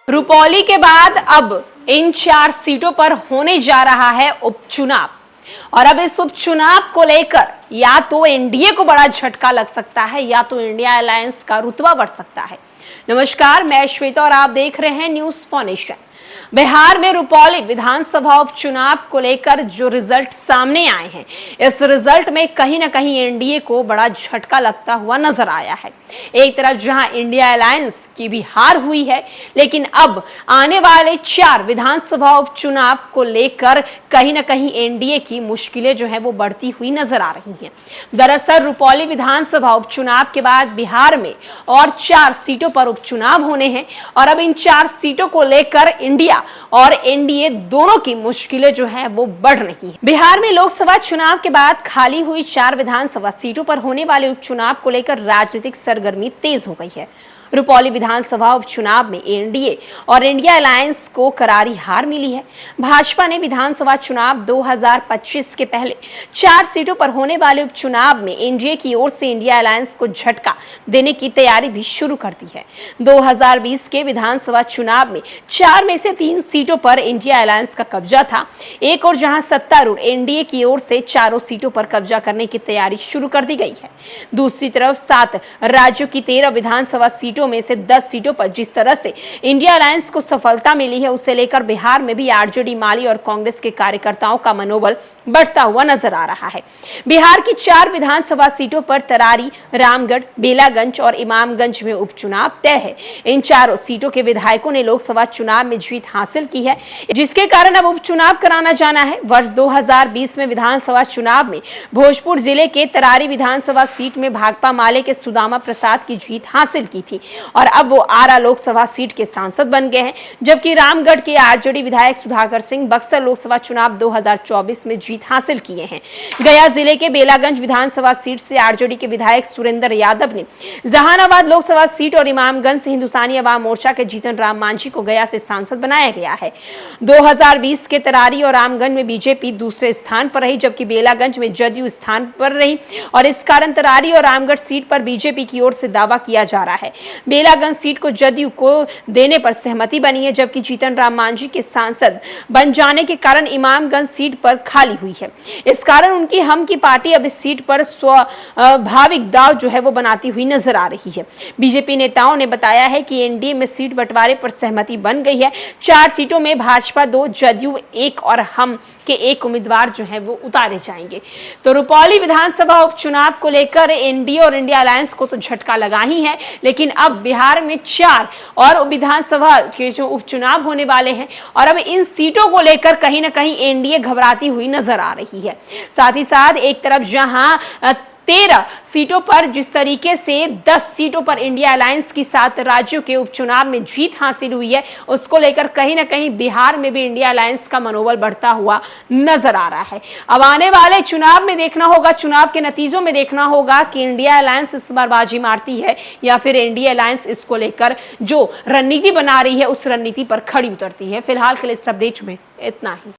रुपौली के बाद अब इन 4 सीटों पर होने जा रहा है उपचुनाव और अब इस उपचुनाव को लेकर या तो एनडीए को बड़ा झटका लग सकता है या तो इंडिया अलायंस का रुतबा बढ़ सकता है। नमस्कार, मैं श्वेता और आप देख रहे हैं न्यूज फॉर नेशन। बिहार में रुपौली विधानसभा उपचुनाव को लेकर जो रिजल्ट सामने आए हैं, इस रिजल्ट में कहीं ना कहीं एनडीए को बड़ा झटका लगता हुआ नजर आया है। एक तरफ जहां इंडिया अलायंस की भी हार हुई है, लेकिन अब आने वाले 4 विधानसभा उपचुनाव को लेकर कहीं ना कहीं एनडीए की मुश्किलें जो है वो बढ़ती हुई नजर आ रही हैं। दरअसल रुपौली विधानसभा उपचुनाव के बाद बिहार में और 4 सीटों पर उपचुनाव होने हैं और अब इन 4 सीटों को लेकर इंडिया और एनडीए दोनों की मुश्किलें जो है वो बढ़ रही हैं। बिहार में लोकसभा चुनाव के बाद खाली हुई 4 विधानसभा सीटों पर होने वाले उपचुनाव को लेकर राजनीतिक सरगर्मी तेज हो गई है। रुपौली विधानसभा उपचुनाव में एनडीए और इंडिया अलायंस को करारी हार मिली है। भाजपा ने विधानसभा चुनाव 2025 के पहले 4 सीटों पर होने वाले उपचुनाव में एनडीए की ओर से इंडिया अलायंस को झटका देने की तैयारी भी शुरू कर दी है। 2020 के विधानसभा चुनाव में 4 में से 3 सीटों पर इंडिया अलायंस का कब्जा था। एक और जहां सत्तारूढ़ एनडीए की ओर से चारों सीटों पर कब्जा करने की तैयारी शुरू कर दी गई है। दूसरी तरफ 7 राज्यों की 13 विधानसभा सीटों में से 10 सीटों पर जिस तरह से इंडिया अलायंस को सफलता मिली है, उसे लेकर बिहार में भी आरजेडी माली और कांग्रेस के कार्यकर्ताओं का मनोबल बढ़ता हुआ नजर आ रहा है। बिहार की 4 विधानसभा सीटों पर तरारी, रामगढ़, बेलागंज और इमामगंज में उपचुनाव तय है। इन चारों सीटों के विधायकों ने लोकसभा चुनाव में जीत हासिल की है, जिसके कारण अब उपचुनाव कराना जाना है। वर्ष 2020 में विधानसभा चुनाव में भोजपुर जिले के तरारी विधानसभा सीट में भाकपा माले के सुदामा प्रसाद की जीत हासिल की थी और अब वो आरा लोकसभा सीट के सांसद बन गए हैं, जबकि रामगढ़ के आरजेडी विधायक सुधाकर सिंह बक्सर लोकसभा चुनाव 2024 में जीत हासिल किए हैं। गया जिले के बेलागंज विधानसभा सीट से आरजेडी के विधायक सुरेंद्र यादव ने जहानाबाद लोकसभा सीट और इमामगंज से हिंदुस्तानी अवाम मोर्चा के जीतन राम मांझी को गया से सांसद बनाया गया है। 2020 के तरारी और रामगंज में बीजेपी दूसरे स्थान पर रही, जबकि बेलागंज में जदयू स्थान पर रही और इस कारण तरारी और रामगढ़ सीट पर बीजेपी की ओर से दावा किया जा रहा है। बेलागंज सीट को जदयू को देने पर सहमति बनी है, जबकि जीतन राम मांझी के सांसद बन जाने के कारण इमामगंज सीट पर खाली हुई है। इस कारण उनकी हम की पार्टी अब इस सीट पर स्वाभाविक दाव जो है वो बनाती हुई नजर आ रही है। बीजेपी नेताओं ने बताया है कि एनडीए में सीट बंटवारे पर सहमति बन गई है। 4 सीटों में भाजपा 2, जदयू 1 और हम के 1 उम्मीदवार जो है वो उतारे जाएंगे। तो रुपौली विधानसभा उपचुनाव को लेकर एनडीए और इंडिया अलायंस को तो झटका लगा ही है, लेकिन अब बिहार में 4 और विधानसभा के जो उपचुनाव होने वाले हैं और अब इन सीटों को लेकर कहीं ना कहीं एनडीए घबराती हुई नजर आ रही है। साथ ही साथ एक तरफ जहां 13 सीटों पर जिस तरीके से 10 सीटों पर इंडिया अलायंस की 7 राज्यों के उपचुनाव में जीत हासिल हुई है, उसको लेकर कहीं ना कहीं बिहार में भी इंडिया अलायंस का मनोबल बढ़ता हुआ नजर आ रहा है। अब आने वाले चुनाव में देखना होगा, चुनाव के नतीजों में देखना होगा कि इंडिया अलायंस इस बार बाजी मारती है या फिर इंडिया अलायंस इसको लेकर जो रणनीति बना रही है उस रणनीति पर खड़ी उतरती है। फिलहाल के लिए इस अपडेट में इतना ही।